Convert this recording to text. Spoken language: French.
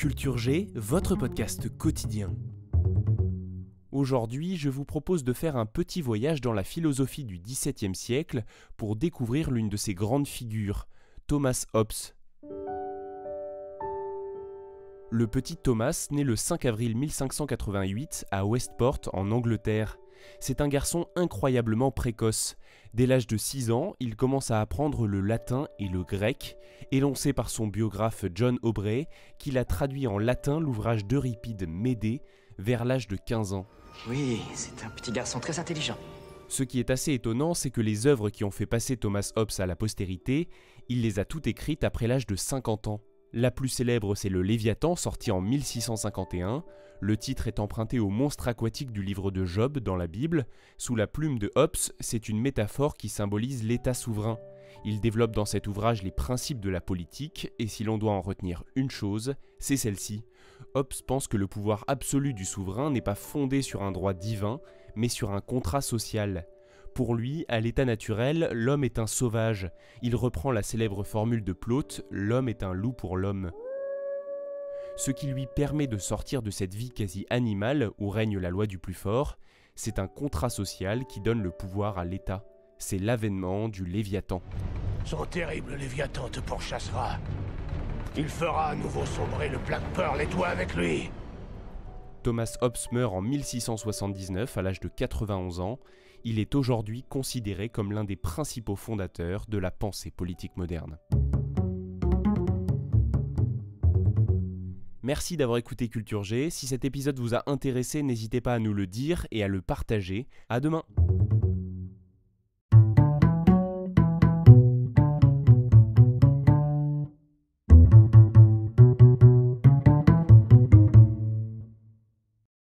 Culture G, votre podcast quotidien. Aujourd'hui, je vous propose de faire un petit voyage dans la philosophie du XVIIe siècle pour découvrir l'une de ses grandes figures, Thomas Hobbes. Le petit Thomas naît le 5 avril 1588 à Westport en Angleterre. C'est un garçon incroyablement précoce. Dès l'âge de 6 ans, il commence à apprendre le latin et le grec, et l'on sait par son biographe John Aubrey qu'il a traduit en latin l'ouvrage d'Euripide Médée vers l'âge de 15 ans. Oui, c'est un petit garçon très intelligent. Ce qui est assez étonnant, c'est que les œuvres qui ont fait passer Thomas Hobbes à la postérité, il les a toutes écrites après l'âge de 50 ans. La plus célèbre, c'est le Léviathan, sorti en 1651. Le titre est emprunté au monstre aquatique du livre de Job dans la Bible. Sous la plume de Hobbes, c'est une métaphore qui symbolise l'État souverain. Il développe dans cet ouvrage les principes de la politique, et si l'on doit en retenir une chose, c'est celle-ci. Hobbes pense que le pouvoir absolu du souverain n'est pas fondé sur un droit divin, mais sur un contrat social. Pour lui, à l'état naturel, l'homme est un sauvage. Il reprend la célèbre formule de Plaute, l'homme est un loup pour l'homme. Ce qui lui permet de sortir de cette vie quasi animale où règne la loi du plus fort, c'est un contrat social qui donne le pouvoir à l'État. C'est l'avènement du Léviathan. Son terrible Léviathan te pourchassera. Il fera à nouveau sombrer le Black Pearl et toi avec lui. Thomas Hobbes meurt en 1679 à l'âge de 91 ans. Il est aujourd'hui considéré comme l'un des principaux fondateurs de la pensée politique moderne. Merci d'avoir écouté Culture G. Si cet épisode vous a intéressé, n'hésitez pas à nous le dire et à le partager. À demain!